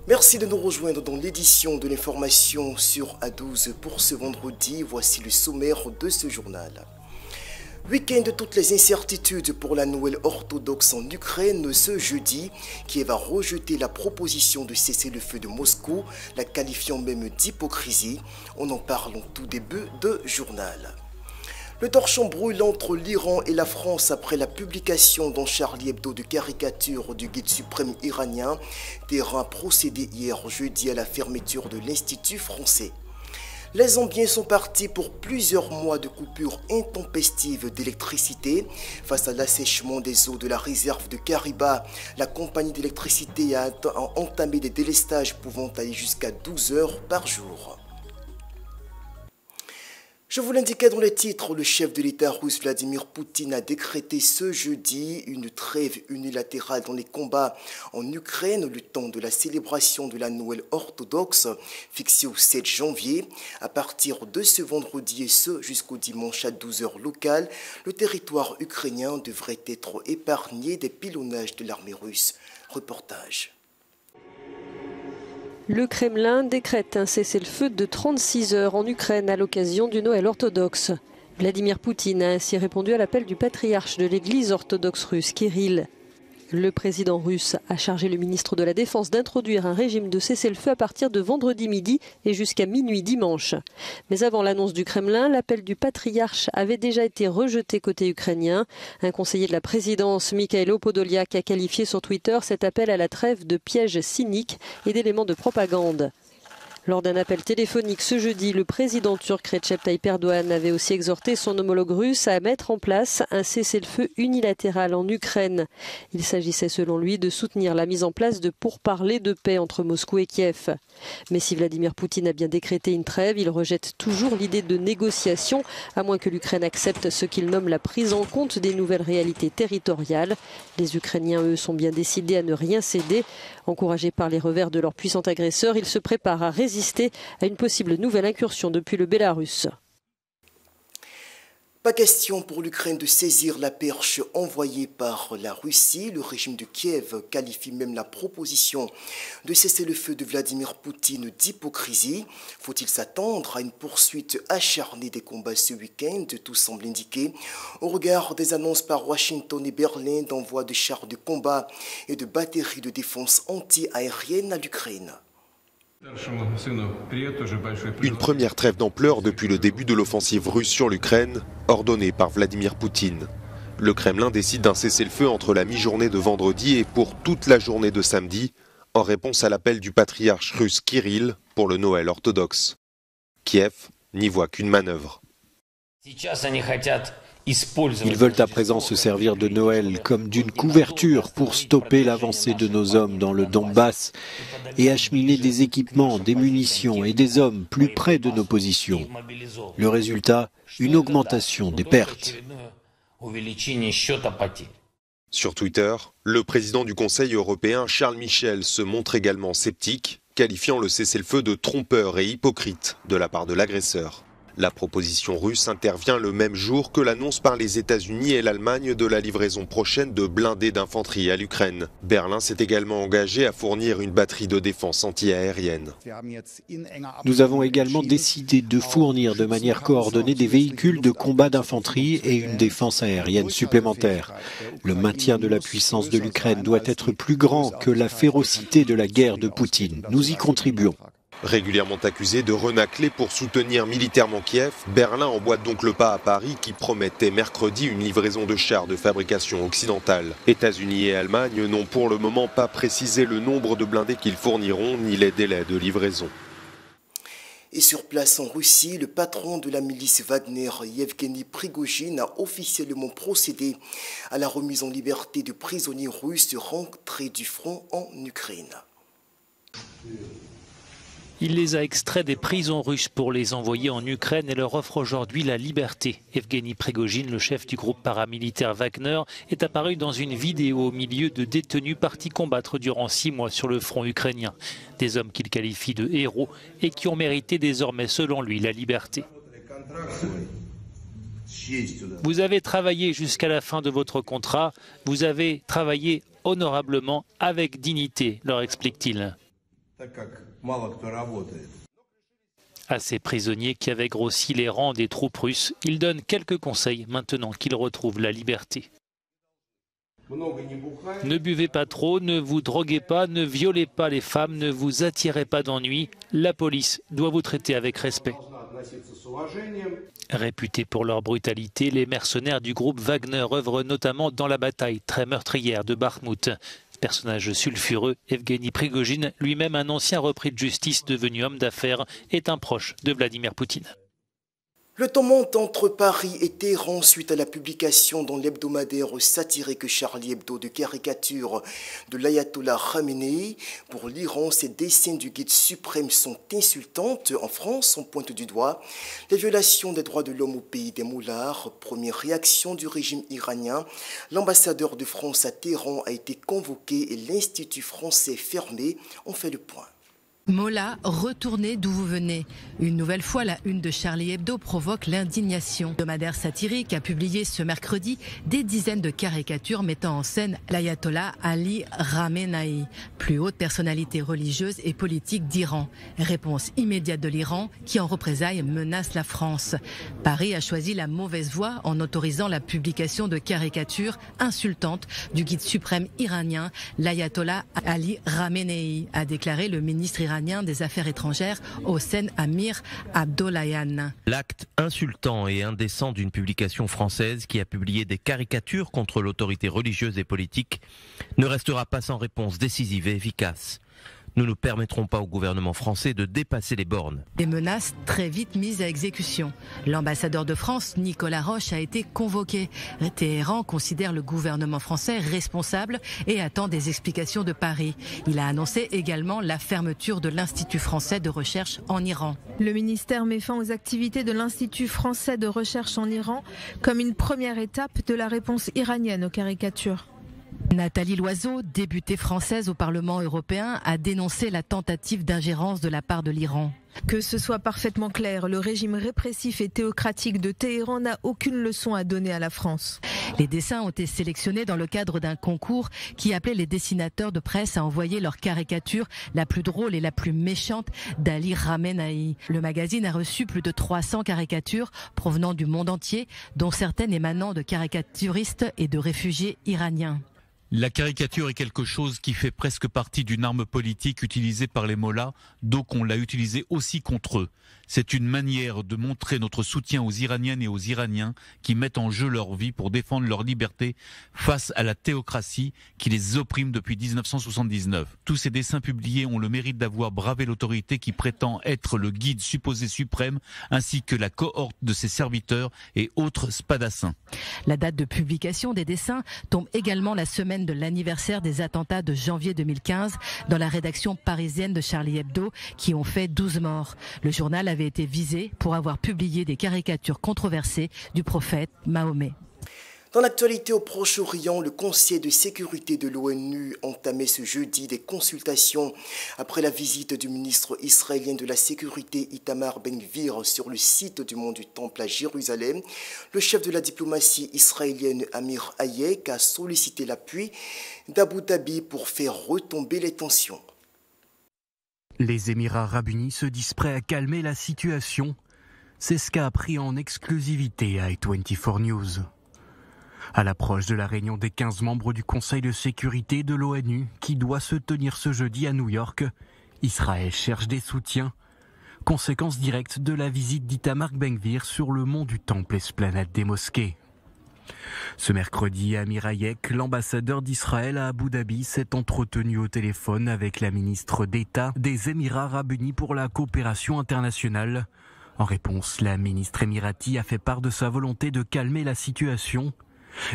Merci de nous rejoindre dans l'édition de l'information sur A12 pour ce vendredi. Voici le sommaire de ce journal. Week-end de toutes les incertitudes pour la Noël orthodoxe en Ukraine. Ce jeudi, Kiev a rejeté la proposition de cesser le feu de Moscou, la qualifiant même d'hypocrisie. On en parle en tout début de journal. Le torchon brûle entre l'Iran et la France après la publication dans Charlie Hebdo de caricatures du guide suprême iranien. Téhéran a procédé hier jeudi à la fermeture de l'Institut français. Les Zambiens sont partis pour plusieurs mois de coupures intempestives d'électricité. Face à l'assèchement des eaux de la réserve de Kariba, la compagnie d'électricité a entamé des délestages pouvant aller jusqu'à 12 heures par jour. Je vous l'indiquais dans les titres, le chef de l'État russe Vladimir Poutine a décrété ce jeudi une trêve unilatérale dans les combats en Ukraine, le temps de la célébration de la Noël orthodoxe, fixée au 7 janvier. À partir de ce vendredi et ce jusqu'au dimanche à 12 heures locales, le territoire ukrainien devrait être épargné des pilonnages de l'armée russe. Reportage. Le Kremlin décrète un cessez-le-feu de 36 heures en Ukraine à l'occasion du Noël orthodoxe. Vladimir Poutine a ainsi répondu à l'appel du patriarche de l'église orthodoxe russe, Kirill. Le président russe a chargé le ministre de la Défense d'introduire un régime de cessez-le-feu à partir de vendredi midi et jusqu'à minuit dimanche. Mais avant l'annonce du Kremlin, l'appel du patriarche avait déjà été rejeté côté ukrainien. Un conseiller de la présidence, Mikhailo Podolyak, a qualifié sur Twitter cet appel à la trêve de piège cynique et d'éléments de propagande. Lors d'un appel téléphonique ce jeudi, le président turc Recep Tayyip Erdogan avait aussi exhorté son homologue russe à mettre en place un cessez-le-feu unilatéral en Ukraine. Il s'agissait selon lui de soutenir la mise en place de pourparlers de paix entre Moscou et Kiev. Mais si Vladimir Poutine a bien décrété une trêve, il rejette toujours l'idée de négociation, à moins que l'Ukraine accepte ce qu'il nomme la prise en compte des nouvelles réalités territoriales. Les Ukrainiens, eux, sont bien décidés à ne rien céder. Encouragés par les revers de leur puissant agresseur, ils se préparent à résister à une possible nouvelle incursion depuis le Bélarus. Pas question pour l'Ukraine de saisir la perche envoyée par la Russie. Le régime de Kiev qualifie même la proposition de cesser le feu de Vladimir Poutine d'hypocrisie. Faut-il s'attendre à une poursuite acharnée des combats ce week-end? Tout semble indiquer, au regard des annonces par Washington et Berlin d'envoi de chars de combat et de batteries de défense anti-aérienne à l'Ukraine. Une première trêve d'ampleur depuis le début de l'offensive russe sur l'Ukraine, ordonnée par Vladimir Poutine. Le Kremlin décide d'un cessez-le-feu entre la mi-journée de vendredi et pour toute la journée de samedi, en réponse à l'appel du patriarche russe Kirill pour le Noël orthodoxe. Kiev n'y voit qu'une manœuvre. Ils veulent à présent se servir de Noël comme d'une couverture pour stopper l'avancée de nos hommes dans le Donbass et acheminer des équipements, des munitions et des hommes plus près de nos positions. Le résultat, une augmentation des pertes. Sur Twitter, le président du Conseil européen Charles Michel se montre également sceptique, qualifiant le cessez-le-feu de trompeur et hypocrite de la part de l'agresseur. La proposition russe intervient le même jour que l'annonce par les États-Unis et l'Allemagne de la livraison prochaine de blindés d'infanterie à l'Ukraine. Berlin s'est également engagé à fournir une batterie de défense anti-aérienne. Nous avons également décidé de fournir de manière coordonnée des véhicules de combat d'infanterie et une défense aérienne supplémentaire. Le maintien de la puissance de l'Ukraine doit être plus grand que la férocité de la guerre de Poutine. Nous y contribuons. Régulièrement accusé de renacler pour soutenir militairement Kiev, Berlin emboîte donc le pas à Paris qui promettait mercredi une livraison de chars de fabrication occidentale. États-Unis et Allemagne n'ont pour le moment pas précisé le nombre de blindés qu'ils fourniront ni les délais de livraison. Et sur place en Russie, le patron de la milice Wagner, Yevgeny Prigojine, a officiellement procédé à la remise en liberté de prisonniers russes rentrés du front en Ukraine. Il les a extraits des prisons russes pour les envoyer en Ukraine et leur offre aujourd'hui la liberté. Evgeny Prigojine, le chef du groupe paramilitaire Wagner, est apparu dans une vidéo au milieu de détenus partis combattre durant 6 mois sur le front ukrainien. Des hommes qu'il qualifie de héros et qui ont mérité désormais, selon lui, la liberté. Vous avez travaillé jusqu'à la fin de votre contrat, vous avez travaillé honorablement, avec dignité, leur explique-t-il. À ces prisonniers qui avaient grossi les rangs des troupes russes, il donne quelques conseils maintenant qu'ils retrouvent la liberté. Ne buvez pas trop, ne vous droguez pas, ne violez pas les femmes, ne vous attirez pas d'ennui. La police doit vous traiter avec respect. Réputés pour leur brutalité, les mercenaires du groupe Wagner œuvrent notamment dans la bataille très meurtrière de Bakhmout. Personnage sulfureux, Evgeny Prigojine, lui-même un ancien repris de justice devenu homme d'affaires, est un proche de Vladimir Poutine. Le temps monte entre Paris et Téhéran suite à la publication dans l'hebdomadaire satirique Charlie Hebdo de caricatures de l'ayatollah Khamenei. Pour l'Iran, ces dessins du guide suprême sont insultantes. En France, on pointe du doigt les violations des droits de l'homme au pays des moulards. Première réaction du régime iranien, l'ambassadeur de France à Téhéran a été convoqué et l'Institut français fermé. On fait le point. Mollah, retournez d'où vous venez. Une nouvelle fois, la une de Charlie Hebdo provoque l'indignation. Le hebdomadaire satirique a publié ce mercredi des dizaines de caricatures mettant en scène l'ayatollah Ali Khamenei, plus haute personnalité religieuse et politique d'Iran. Réponse immédiate de l'Iran qui en représailles menace la France. Paris a choisi la mauvaise voie en autorisant la publication de caricatures insultantes du guide suprême iranien, l'ayatollah Ali Khamenei, a déclaré le ministre iranien des Affaires étrangères Hossein Amir Abdollahian. L'acte insultant et indécent d'une publication française qui a publié des caricatures contre l'autorité religieuse et politique ne restera pas sans réponse décisive et efficace. Nous ne permettrons pas au gouvernement français de dépasser les bornes. Des menaces très vite mises à exécution. L'ambassadeur de France, Nicolas Roche, a été convoqué. Téhéran considère le gouvernement français responsable et attend des explications de Paris. Il a annoncé également la fermeture de l'Institut français de recherche en Iran. Le ministère met fin aux activités de l'Institut français de recherche en Iran comme une première étape de la réponse iranienne aux caricatures. Nathalie Loiseau, députée française au Parlement européen, a dénoncé la tentative d'ingérence de la part de l'Iran. Que ce soit parfaitement clair, le régime répressif et théocratique de Téhéran n'a aucune leçon à donner à la France. Les dessins ont été sélectionnés dans le cadre d'un concours qui appelait les dessinateurs de presse à envoyer leur caricature la plus drôle et la plus méchante d'Ali Khamenei. Le magazine a reçu plus de 300 caricatures provenant du monde entier, dont certaines émanant de caricaturistes et de réfugiés iraniens. La caricature est quelque chose qui fait presque partie d'une arme politique utilisée par les mollahs, donc on l'a utilisée aussi contre eux. C'est une manière de montrer notre soutien aux Iraniennes et aux Iraniens qui mettent en jeu leur vie pour défendre leur liberté face à la théocratie qui les opprime depuis 1979. Tous ces dessins publiés ont le mérite d'avoir bravé l'autorité qui prétend être le guide supposé suprême, ainsi que la cohorte de ses serviteurs et autres spadassins. La date de publication des dessins tombe également la semaine de l'anniversaire des attentats de janvier 2015 dans la rédaction parisienne de Charlie Hebdo qui ont fait 12 morts. Le journal avait été visé pour avoir publié des caricatures controversées du prophète Mahomet. Dans l'actualité au Proche-Orient, le Conseil de sécurité de l'ONU entamait ce jeudi des consultations après la visite du ministre israélien de la Sécurité Itamar Ben-Gvir sur le site du mont du Temple à Jérusalem. Le chef de la diplomatie israélienne Amir Hayek a sollicité l'appui d'Abu Dhabi pour faire retomber les tensions. Les Émirats arabes unis se disent prêts à calmer la situation. C'est ce qu'a appris en exclusivité à A24 News. À l'approche de la réunion des 15 membres du Conseil de sécurité de l'ONU, qui doit se tenir ce jeudi à New York, Israël cherche des soutiens. Conséquence directe de la visite d'Itamar Ben-Gvir sur le mont du Temple, esplanade des mosquées. Ce mercredi, Amir Hayek, l'ambassadeur d'Israël à Abu Dhabi, s'est entretenu au téléphone avec la ministre d'État des Émirats arabes unis pour la coopération internationale. En réponse, la ministre émirati a fait part de sa volonté de calmer la situation.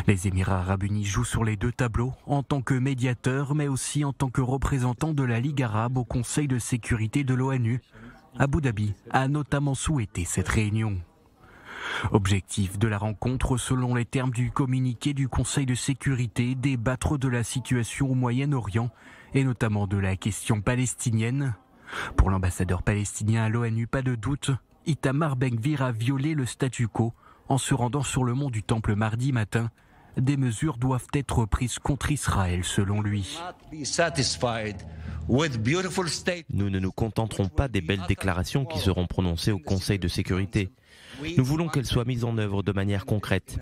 Les Émirats arabes unis jouent sur les deux tableaux, en tant que médiateur, mais aussi en tant que représentant de la Ligue arabe au Conseil de sécurité de l'ONU. Abu Dhabi a notamment souhaité cette réunion. Objectif de la rencontre, selon les termes du communiqué du Conseil de sécurité, débattre de la situation au Moyen-Orient et notamment de la question palestinienne. Pour l'ambassadeur palestinien à l'ONU, pas de doute, Itamar Ben-Gvir a violé le statu quo en se rendant sur le mont du Temple mardi matin, des mesures doivent être prises contre Israël selon lui. Nous ne nous contenterons pas des belles déclarations qui seront prononcées au Conseil de sécurité. Nous voulons qu'elles soient mises en œuvre de manière concrète.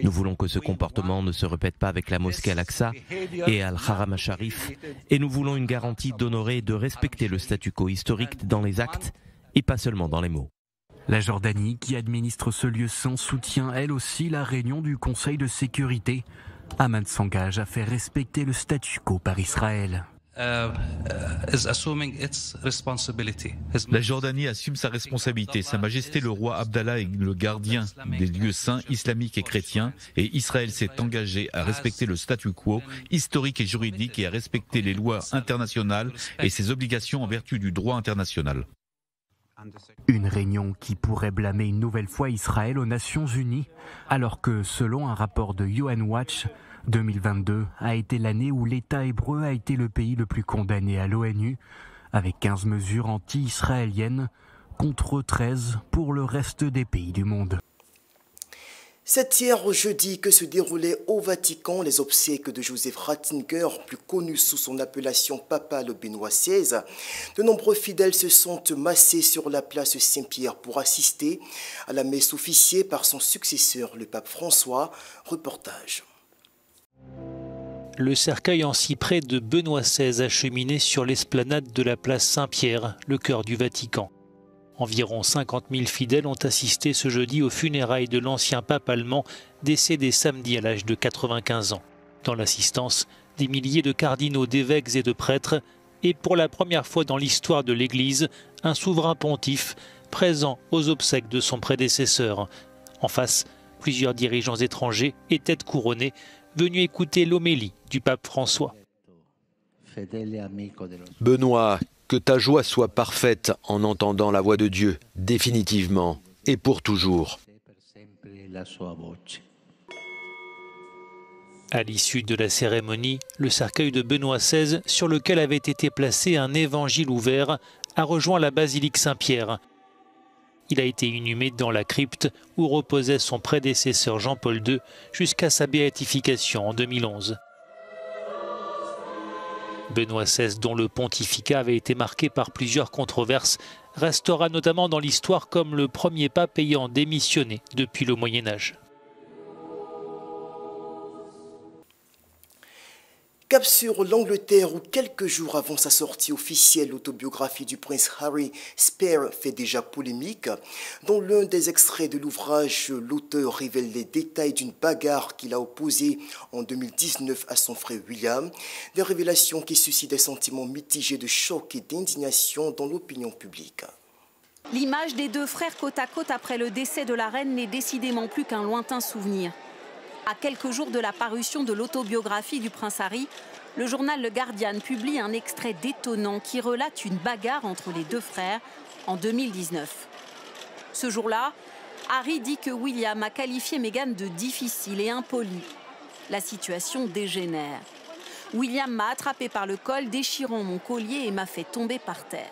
Nous voulons que ce comportement ne se répète pas avec la mosquée Al-Aqsa et Al-Haram al-Sharif, et nous voulons une garantie d'honorer et de respecter le statu quo historique dans les actes et pas seulement dans les mots. La Jordanie, qui administre ce lieu saint, soutient elle aussi la réunion du Conseil de sécurité. Amman s'engage à faire respecter le statu quo par Israël. La Jordanie assume sa responsabilité. Sa Majesté le roi Abdallah est le gardien des lieux saints islamiques et chrétiens, et Israël s'est engagé à respecter le statu quo historique et juridique et à respecter les lois internationales et ses obligations en vertu du droit international. Une réunion qui pourrait blâmer une nouvelle fois Israël aux Nations Unies, alors que, selon un rapport de UN Watch, 2022 a été l'année où l'État hébreu a été le pays le plus condamné à l'ONU, avec 15 mesures anti-israéliennes contre 13 pour le reste des pays du monde. C'est hier jeudi que se déroulaient au Vatican les obsèques de Joseph Ratzinger, plus connu sous son appellation papale Benoît XVI. De nombreux fidèles se sont massés sur la place Saint-Pierre pour assister à la messe officiée par son successeur, le pape François. Reportage. Le cercueil en cyprès de Benoît XVI acheminé sur l'esplanade de la place Saint-Pierre, le cœur du Vatican. Environ 50 000 fidèles ont assisté ce jeudi aux funérailles de l'ancien pape allemand décédé samedi à l'âge de 95 ans. Dans l'assistance, des milliers de cardinaux, d'évêques et de prêtres, et pour la première fois dans l'histoire de l'Église, un souverain pontife présent aux obsèques de son prédécesseur. En face, plusieurs dirigeants étrangers et têtes couronnées venus écouter l'homélie du pape François. Benoît, que ta joie soit parfaite en entendant la voix de Dieu, définitivement et pour toujours. À l'issue de la cérémonie, le cercueil de Benoît XVI, sur lequel avait été placé un évangile ouvert, a rejoint la basilique Saint-Pierre. Il a été inhumé dans la crypte où reposait son prédécesseur Jean-Paul II jusqu'à sa béatification en 2011. Benoît XVI, dont le pontificat avait été marqué par plusieurs controverses, restera notamment dans l'histoire comme le premier pape ayant démissionné depuis le Moyen-Âge. Cap sur l'Angleterre où quelques jours avant sa sortie officielle, l'autobiographie du prince Harry Spare fait déjà polémique. Dans l'un des extraits de l'ouvrage, l'auteur révèle les détails d'une bagarre qu'il a opposée en 2019 à son frère William. Des révélations qui suscitent des sentiments mitigés de choc et d'indignation dans l'opinion publique. L'image des deux frères côte à côte après le décès de la reine n'est décidément plus qu'un lointain souvenir. À quelques jours de la parution de l'autobiographie du prince Harry, le journal Le Guardian publie un extrait détonnant qui relate une bagarre entre les deux frères en 2019. Ce jour-là, Harry dit que William a qualifié Meghan de difficile et impolie. La situation dégénère. William m'a attrapé par le col, déchirant mon collier et m'a fait tomber par terre.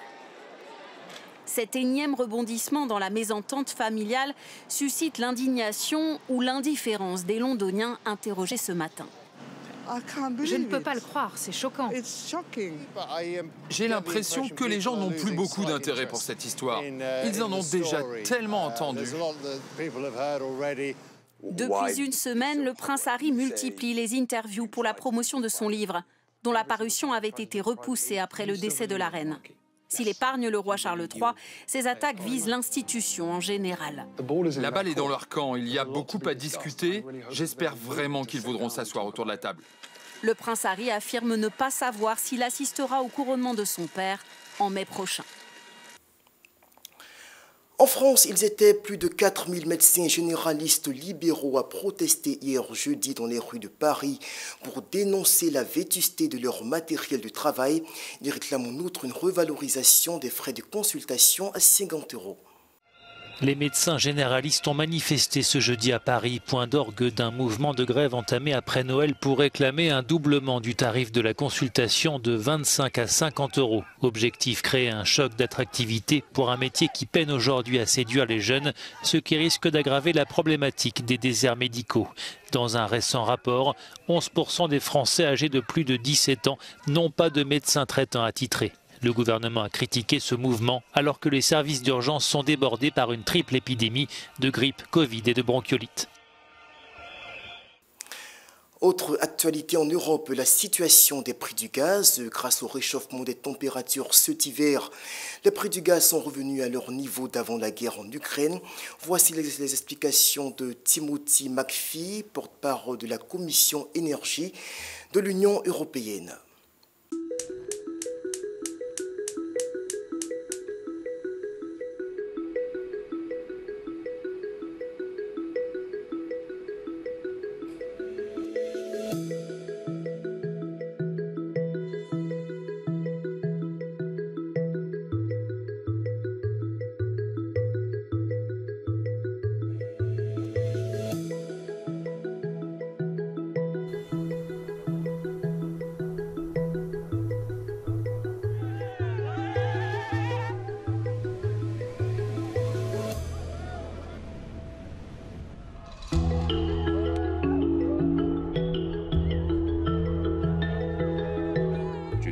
Cet énième rebondissement dans la mésentente familiale suscite l'indignation ou l'indifférence des Londoniens interrogés ce matin. Je ne peux pas le croire, c'est choquant. J'ai l'impression que les gens n'ont plus beaucoup d'intérêt pour cette histoire. Ils en ont déjà tellement entendu. Depuis une semaine, le prince Harry multiplie les interviews pour la promotion de son livre, dont la parution avait été repoussée après le décès de la reine. S'il épargne le roi Charles III, ces attaques visent l'institution en général. La balle est dans leur camp, il y a beaucoup à discuter. J'espère vraiment qu'ils voudront s'asseoir autour de la table. Le prince Harry affirme ne pas savoir s'il assistera au couronnement de son père en mai prochain. En France, ils étaient plus de 4000 médecins généralistes libéraux à protester hier jeudi dans les rues de Paris pour dénoncer la vétusté de leur matériel de travail. Ils réclament en outre une revalorisation des frais de consultation à 50 €. Les médecins généralistes ont manifesté ce jeudi à Paris, point d'orgue d'un mouvement de grève entamé après Noël pour réclamer un doublement du tarif de la consultation de 25 à 50 €. Objectif, créer un choc d'attractivité pour un métier qui peine aujourd'hui à séduire les jeunes, ce qui risque d'aggraver la problématique des déserts médicaux. Dans un récent rapport, 11% des Français âgés de plus de 17 ans n'ont pas de médecin traitant attitré. Le gouvernement a critiqué ce mouvement alors que les services d'urgence sont débordés par une triple épidémie de grippe, Covid et de bronchiolite. Autre actualité en Europe, la situation des prix du gaz. Grâce au réchauffement des températures cet hiver, les prix du gaz sont revenus à leur niveau d'avant la guerre en Ukraine. Voici les explications de Timothy McPhee, porte-parole de la Commission énergie de l'Union européenne.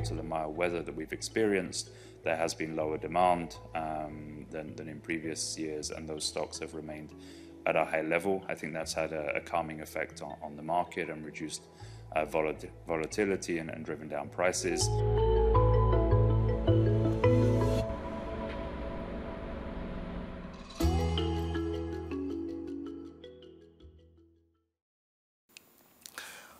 To the mild weather that we've experienced, there has been lower demand than in previous years, and those stocks have remained at a high level. I think that's had a calming effect on the market and reduced volatility and driven down prices.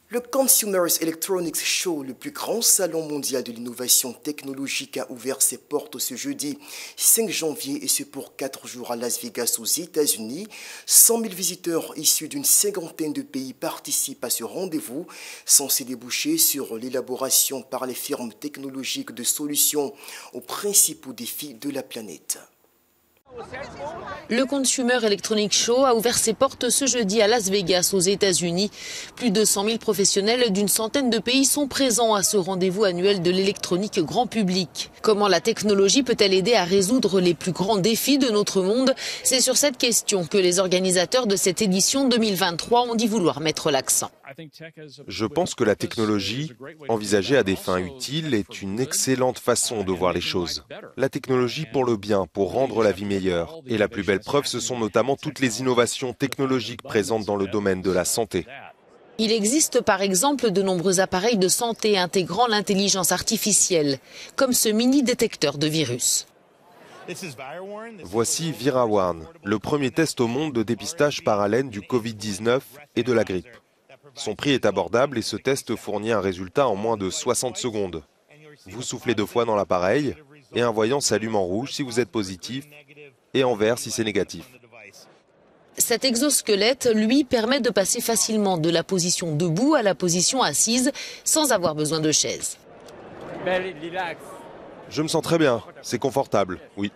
Le Consumer Electronics Show, le plus grand salon mondial de l'innovation technologique, a ouvert ses portes ce jeudi 5 janvier et ce pour 4 jours à Las Vegas aux États-Unis. 100 000 visiteurs issus d'une cinquantaine de pays participent à ce rendez-vous, censé déboucher sur l'élaboration par les firmes technologiques de solutions aux principaux défis de la planète. Le Consumer Electronics Show a ouvert ses portes ce jeudi à Las Vegas, aux États-Unis. Plus de 100 000 professionnels d'une centaine de pays sont présents à ce rendez-vous annuel de l'électronique grand public. Comment la technologie peut-elle aider à résoudre les plus grands défis de notre monde? C'est sur cette question que les organisateurs de cette édition 2023 ont dit vouloir mettre l'accent. Je pense que la technologie, envisagée à des fins utiles, est une excellente façon de voir les choses. La technologie pour le bien, pour rendre la vie meilleure. Et la plus belle preuve, ce sont notamment toutes les innovations technologiques présentes dans le domaine de la santé. Il existe par exemple de nombreux appareils de santé intégrant l'intelligence artificielle, comme ce mini-détecteur de virus. Voici ViraWarn, le premier test au monde de dépistage par haleine du Covid-19 et de la grippe. Son prix est abordable et ce test fournit un résultat en moins de 60 secondes. Vous soufflez 2 fois dans l'appareil et un voyant s'allume en rouge si vous êtes positif et en vert si c'est négatif. Cet exosquelette, lui, permet de passer facilement de la position debout à la position assise sans avoir besoin de chaise. Je me sens très bien, c'est confortable, oui.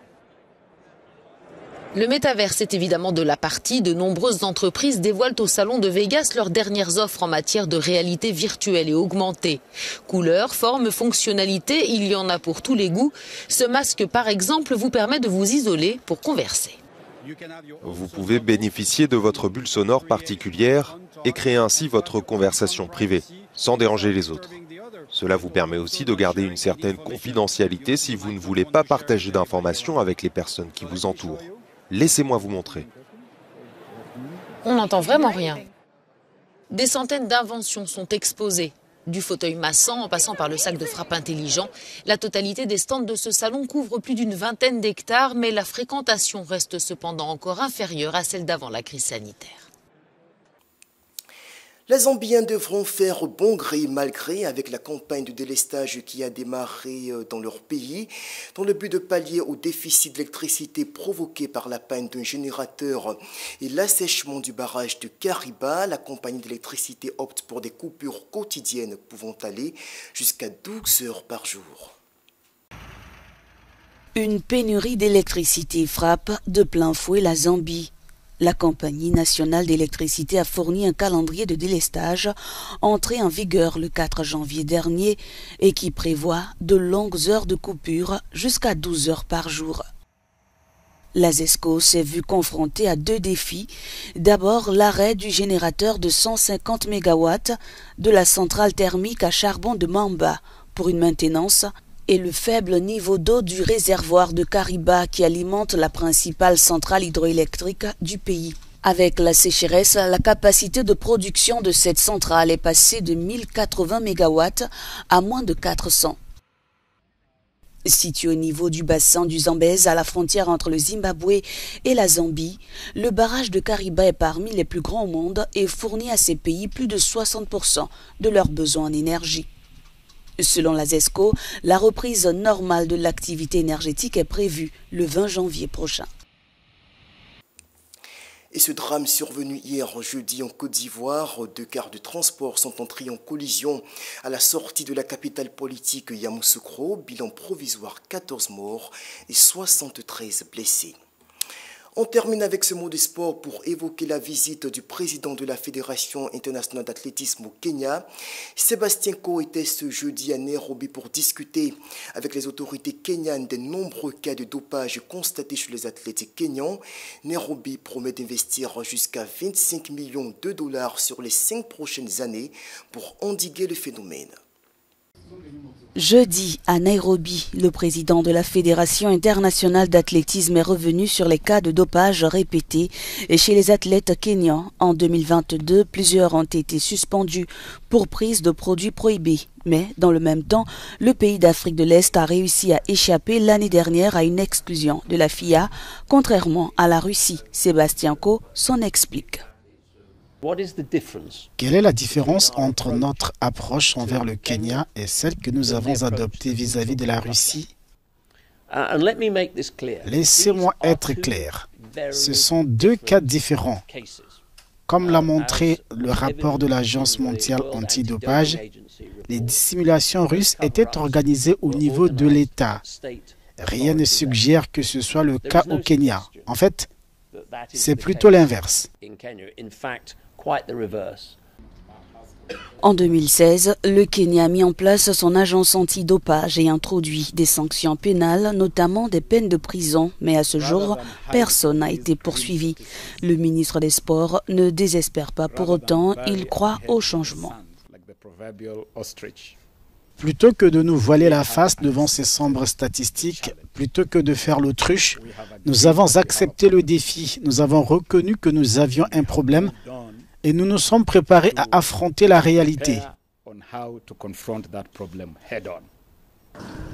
Le métaverse est évidemment de la partie. De nombreuses entreprises dévoilent au salon de Vegas leurs dernières offres en matière de réalité virtuelle et augmentée. Couleurs, formes, fonctionnalités, il y en a pour tous les goûts. Ce masque, par exemple, vous permet de vous isoler pour converser. Vous pouvez bénéficier de votre bulle sonore particulière et créer ainsi votre conversation privée, sans déranger les autres. Cela vous permet aussi de garder une certaine confidentialité si vous ne voulez pas partager d'informations avec les personnes qui vous entourent. Laissez-moi vous montrer. On n'entend vraiment rien. Des centaines d'inventions sont exposées. Du fauteuil massant en passant par le sac de frappe intelligent, la totalité des stands de ce salon couvre plus d'une vingtaine d'hectares, mais la fréquentation reste cependant encore inférieure à celle d'avant la crise sanitaire. Les Zambiens devront faire bon gré mal gré avec la campagne de délestage qui a démarré dans leur pays. Dans le but de pallier au déficit d'électricité provoqué par la panne d'un générateur et l'assèchement du barrage de Kariba, la compagnie d'électricité opte pour des coupures quotidiennes pouvant aller jusqu'à 12 heures par jour. Une pénurie d'électricité frappe de plein fouet la Zambie. La Compagnie nationale d'électricité a fourni un calendrier de délestage entré en vigueur le 4 janvier dernier et qui prévoit de longues heures de coupure jusqu'à 12 heures par jour. La ZESCO s'est vue confrontée à deux défis. D'abord, l'arrêt du générateur de 150 MW de la centrale thermique à charbon de Mamba pour une maintenance et le faible niveau d'eau du réservoir de Kariba qui alimente la principale centrale hydroélectrique du pays. Avec la sécheresse, la capacité de production de cette centrale est passée de 1080 MW à moins de 400. Situé au niveau du bassin du Zambèze, à la frontière entre le Zimbabwe et la Zambie, le barrage de Kariba est parmi les plus grands au monde et fournit à ces pays plus de 60% de leurs besoins en énergie. Selon la ZESCO, la reprise normale de l'activité énergétique est prévue le 20 janvier prochain. Et ce drame survenu hier jeudi en Côte d'Ivoire, 2 cars de transport sont entrés en collision à la sortie de la capitale politique Yamoussoukro, bilan provisoire 14 morts et 73 blessés. On termine avec ce mot de sport pour évoquer la visite du président de la Fédération internationale d'athlétisme au Kenya. Sébastien Coe était ce jeudi à Nairobi pour discuter avec les autorités kenyanes des nombreux cas de dopage constatés chez les athlètes kenyans. Nairobi promet d'investir jusqu'à 25 millions de dollars sur les 5 prochaines années pour endiguer le phénomène. Jeudi, à Nairobi, le président de la Fédération internationale d'athlétisme est revenu sur les cas de dopage répétés chez les athlètes kenyans. En 2022, plusieurs ont été suspendus pour prise de produits prohibés. Mais, dans le même temps, le pays d'Afrique de l'Est a réussi à échapper l'année dernière à une exclusion de la FIA, contrairement à la Russie. Sébastien Coe s'en explique. Quelle est la différence entre notre approche envers le Kenya et celle que nous avons adoptée vis-à-vis de la Russie? Laissez-moi être clair. Ce sont 2 cas différents. Comme l'a montré le rapport de l'Agence mondiale antidopage, les dissimulations russes étaient organisées au niveau de l'État. Rien ne suggère que ce soit le cas au Kenya. En fait, c'est plutôt l'inverse. En 2016, le Kenya a mis en place son agence antidopage et introduit des sanctions pénales, notamment des peines de prison. Mais à ce jour, personne n'a été poursuivi. Le ministre des Sports ne désespère pas pour autant, il croit au changement. Plutôt que de nous voiler la face devant ces sombres statistiques, plutôt que de faire l'autruche, nous avons accepté le défi. Nous avons reconnu que nous avions un problème et nous nous sommes préparés à affronter la réalité.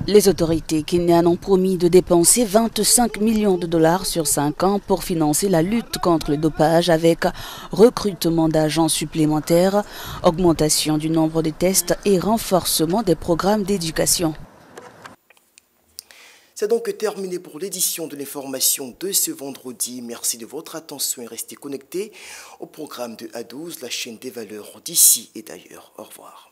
Les autorités kenyanes ont promis de dépenser 25 millions de dollars sur 5 ans pour financer la lutte contre le dopage avec recrutement d'agents supplémentaires, augmentation du nombre de tests et renforcement des programmes d'éducation. C'est donc terminé pour l'édition de l'information de ce vendredi. Merci de votre attention et restez connectés au programme de A12, la chaîne des valeurs d'ici et d'ailleurs. Au revoir.